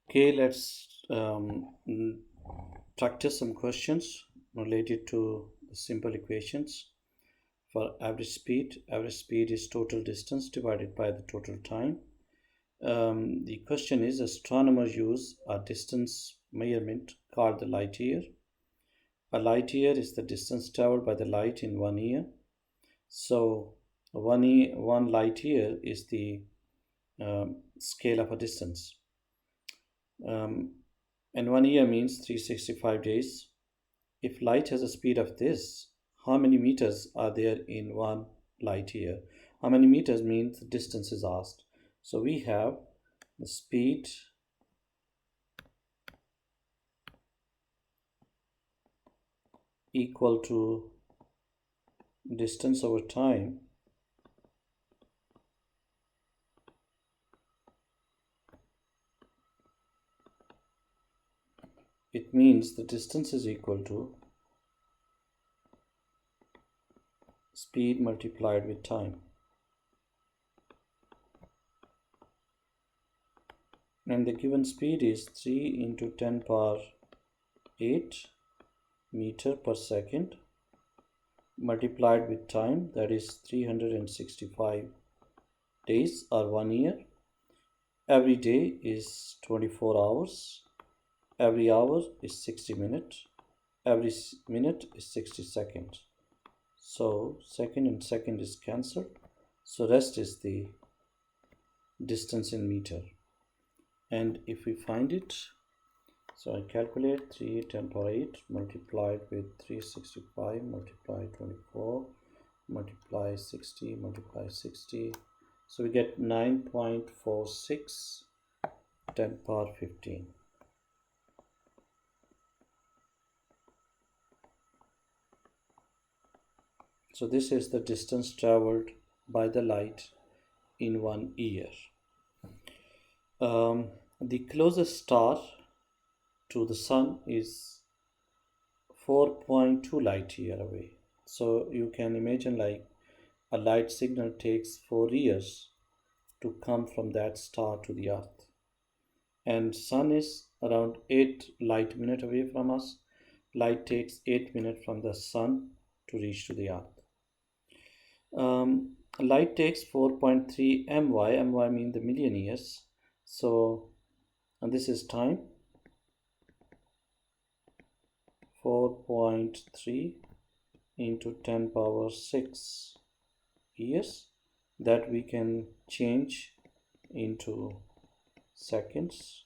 Okay, let's practice some questions related to the simple equations for average speed. Average speed is total distance divided by the total time. The question is, astronomers use a distance measurement called the light year. A light year is the distance traveled by the light in 1 year. So one light year is the scale of a distance. And 1 year means 365 days. If light has a speed of this, how many meters are there in one light year? How many meters means the distance is asked. So we have the speed equal to distance over time it means the distance is equal to speed multiplied with time. And the given speed is 3 into 10 power 8 meter per second multiplied with time, that is 365 days or 1 year. Every day is 24 hours. Every hour is 60 minutes. Every minute is 60 seconds. So second and second is cancelled. So rest is the distance in meter. And if we find it, so I calculate 3 10 power 8 multiplied with 365 multiply 24 multiply 60 multiply 60. So we get 9.46 10 power 15. So this is the distance traveled by the light in 1 year. The closest star to the sun is 4.2 light year away. So you can imagine like a light signal takes 4 years to come from that star to the earth, and sun is around 8 light minutes away from us. Light takes 8 minutes from the sun to reach to the earth. Light takes 4.3 my mean the million years. So and this is time, 4.3 into 10 power 6 years, that we can change into seconds.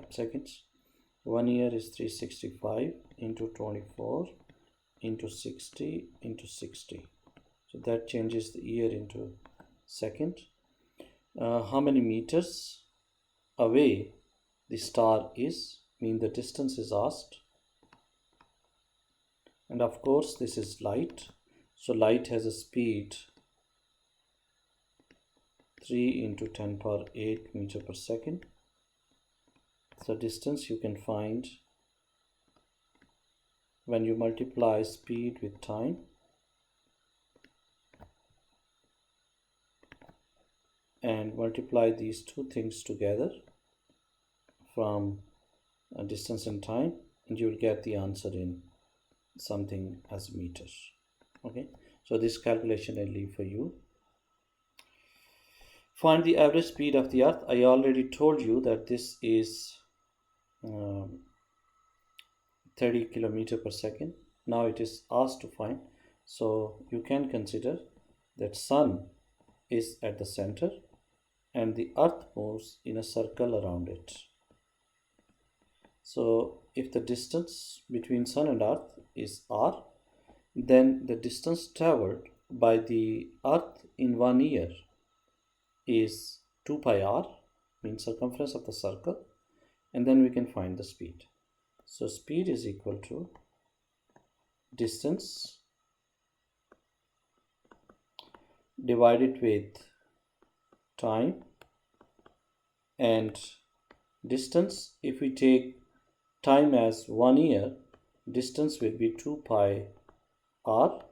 Seconds. 1 year is 365 into 24 into 60 into 60. So that changes the year into second. How many meters away the star is, mean the distance is asked. And of course this is light. So light has a speed 3 into 10 power 8 meter per second. So distance you can find when you multiply speed with time. And multiply these two things together from distance and time, and you will get the answer in something as meters. Okay, so this calculation I leave for you. Find the average speed of the earth. I already told you that this is 30 kilometer per second. Now it is asked to find, so you can consider that sun is at the center and the earth moves in a circle around it. So if the distance between sun and earth is r, then the distance traveled by the earth in 1 year is 2 pi r, means circumference of the circle, and then we can find the speed. So speed is equal to distance divided with time, and distance, if we take time as 1 year, distance will be 2 pi r,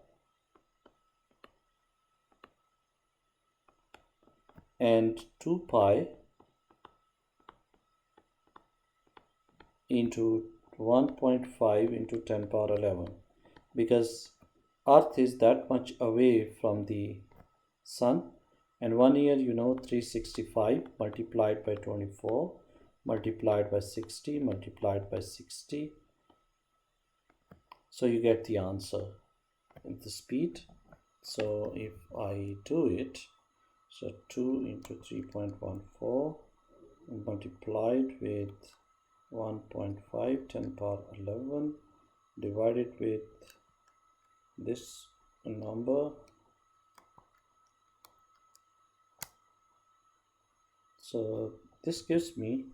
and 2 pi into 1.5 into 10 power 11, because Earth is that much away from the Sun. And 1 year, 365 multiplied by 24 multiplied by 60 multiplied by 60. So you get the answer in the speed. So if I do it, so 2 into 3.14 multiplied with 1.5 10 power 11 divided with this number. So this gives me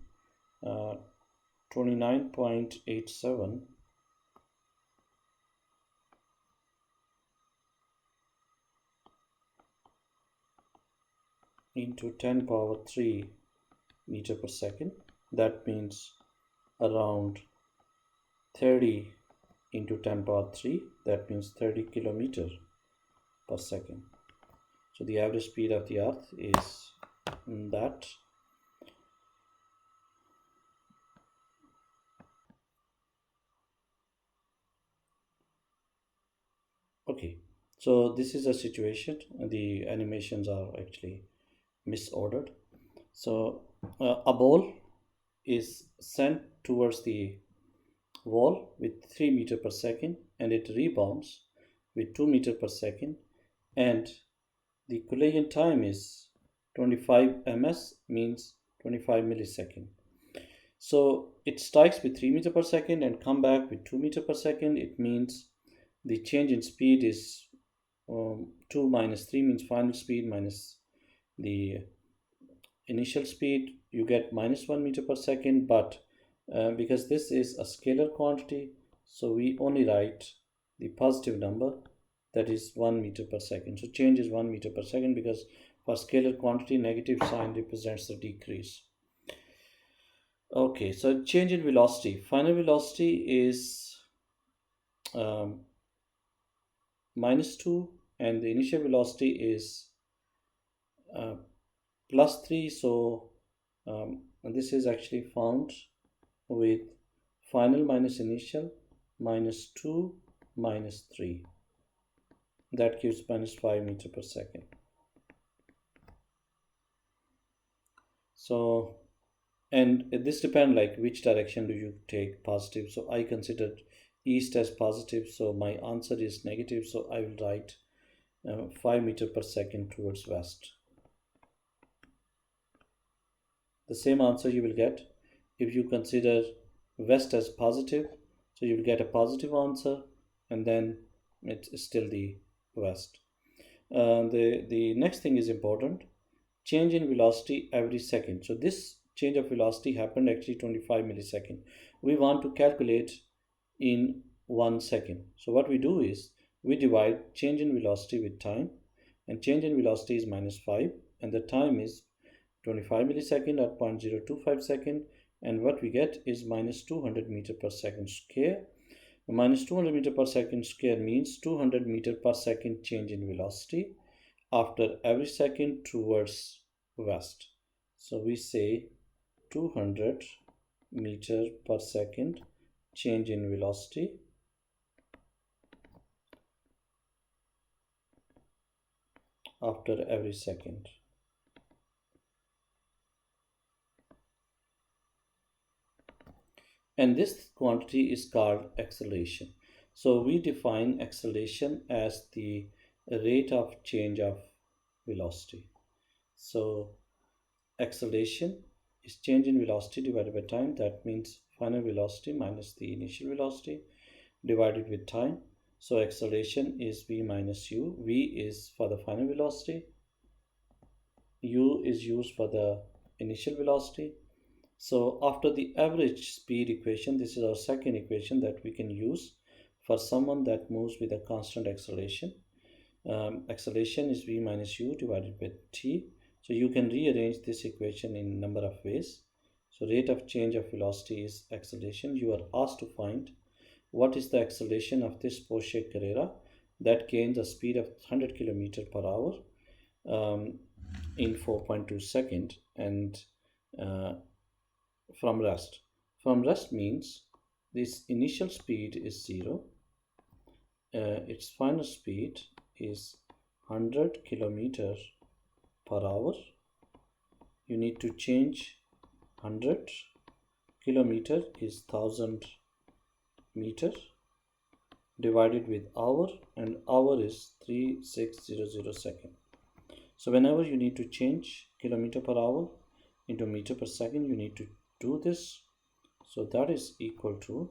29.87 into 10 power 3 meter per second. That means around 30 into 10 power 3. That means 30 kilometer per second. So the average speed of the Earth is that. Okay, so this is a situation. The animations are actually misordered. So a ball is sent towards the wall with 3 meter per second, and it rebounds with 2 meter per second, and the collision time is 25 ms, means 25 millisecond. So it strikes with 3 meter per second and come back with 2 meter per second. It means the change in speed is 2 minus 3, means final speed minus the initial speed. You get minus 1 meter per second, but because this is a scalar quantity, so we only write the positive number, that is 1 meter per second. So change is 1 meter per second, because for scalar quantity negative sign represents the decrease. Okay, so change in velocity. Final velocity is minus 2, and the initial velocity is plus 3. So this is actually found with final minus initial minus 2 minus 3. That gives minus 5 meter per second. So, and this depends like which direction do you take, positive. So I considered east as positive, so my answer is negative. So I will write 5 meter per second towards west. The same answer you will get if you consider west as positive. So you will get a positive answer, and then it's still the west. The next thing is important: change in velocity every second. So this change of velocity happened actually 25 millisecond. We want to calculate in 1 second. So what we do is we divide change in velocity with time, and change in velocity is minus 5, and the time is 25 millisecond or 0.025 second, and what we get is minus 200 meter per second square. Minus 200 meter per second square means 200 meter per second change in velocity after every second towards west. So we say 200 meter per second change in velocity after every second. And this quantity is called acceleration. So we define acceleration as the rate of change of velocity. So acceleration is change in velocity divided by time. That means final velocity minus the initial velocity divided with time. So acceleration is v minus u. V is for the final velocity, u is used for the initial velocity. So after the average speed equation, this is our second equation that we can use for someone that moves with a constant acceleration. Acceleration is v minus u divided by t. So you can rearrange this equation in a number of ways. So rate of change of velocity is acceleration. You are asked to find what is the acceleration of this Porsche Carrera that gains a speed of 100 kilometer per hour in 4.2 seconds, and from rest. from rest means this initial speed is 0, its final speed is 100 kilometers per hour. You need to change 100 kilometer is 1000 meter divided with hour, and hour is 3600 second. So whenever you need to change kilometer per hour into meter per second, you need to do this. So that is equal to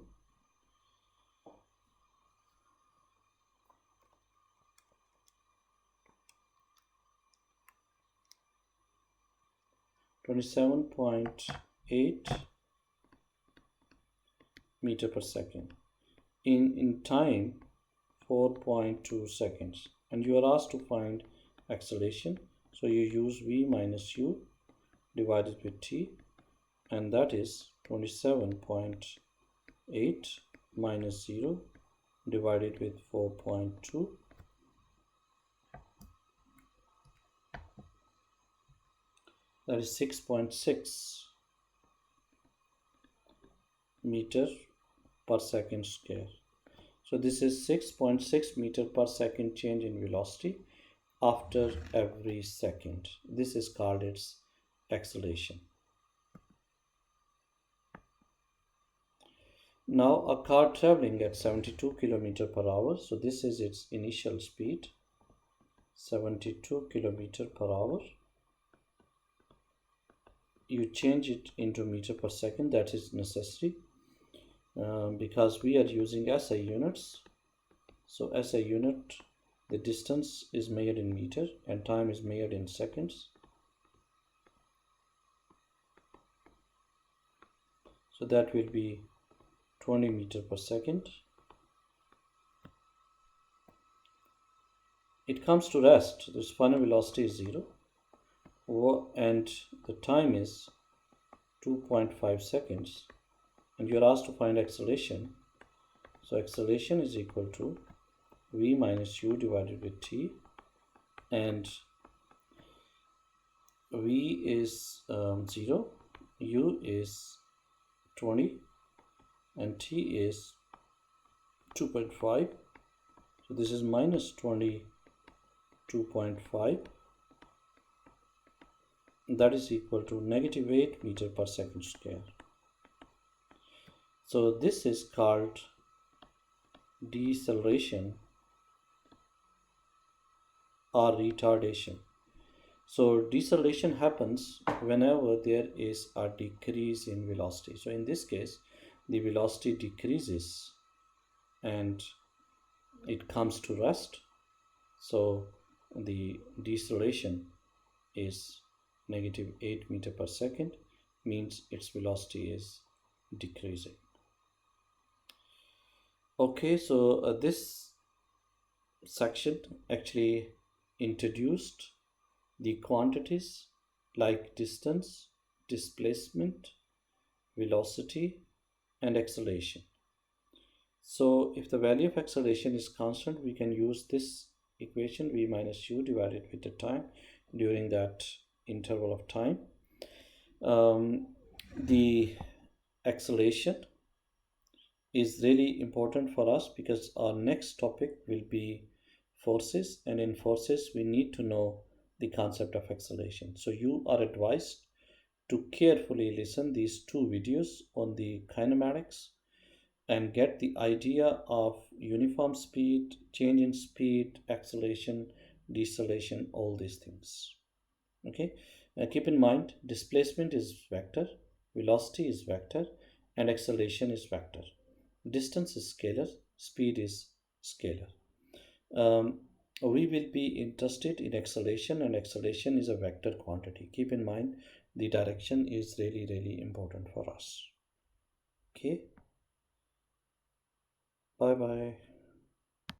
27.8 meter per second. In time, 4.2 seconds. And you are asked to find acceleration. So you use v minus u divided with t, and that is 27.8 minus 0 divided with 4.2. That is 6.6 meter per second square. So this is 6.6 meter per second change in velocity after every second. This is called its acceleration. Now a car traveling at 72 kilometer per hour. So this is its initial speed, 72 kilometer per hour. You change it into meter per second. That is necessary because we are using SI units. So SI unit, the distance is measured in meter and time is measured in seconds. So that will be 20 meter per second. It comes to rest. This final velocity is 0 and the time is 2.5 seconds, and you are asked to find acceleration. So acceleration is equal to v minus u divided with t, and v is 0, u is 20, and t is 2.5. So this is minus 22.5. That is equal to negative 8 meter per second square. So this is called deceleration or retardation. So deceleration happens whenever there is a decrease in velocity. So in this case, the velocity decreases and it comes to rest. So the deceleration is negative 8 meter per second, means its velocity is decreasing. Okay, so this section actually introduced the quantities like distance, displacement, velocity, and acceleration. So if the value of acceleration is constant, we can use this equation, v minus u divided with the time during that interval of time. The acceleration is really important for us because our next topic will be forces, and in forces we need to know the concept of acceleration. So you are advised to carefully listen these two videos on the kinematics and get the idea of uniform speed, change in speed, acceleration, deceleration, all these things. Okay, now keep in mind, displacement is vector, velocity is vector, and acceleration is vector. Distance is scalar, speed is scalar. We will be interested in acceleration, and acceleration is a vector quantity. Keep in mind, the direction is really important for us. Okay, bye bye.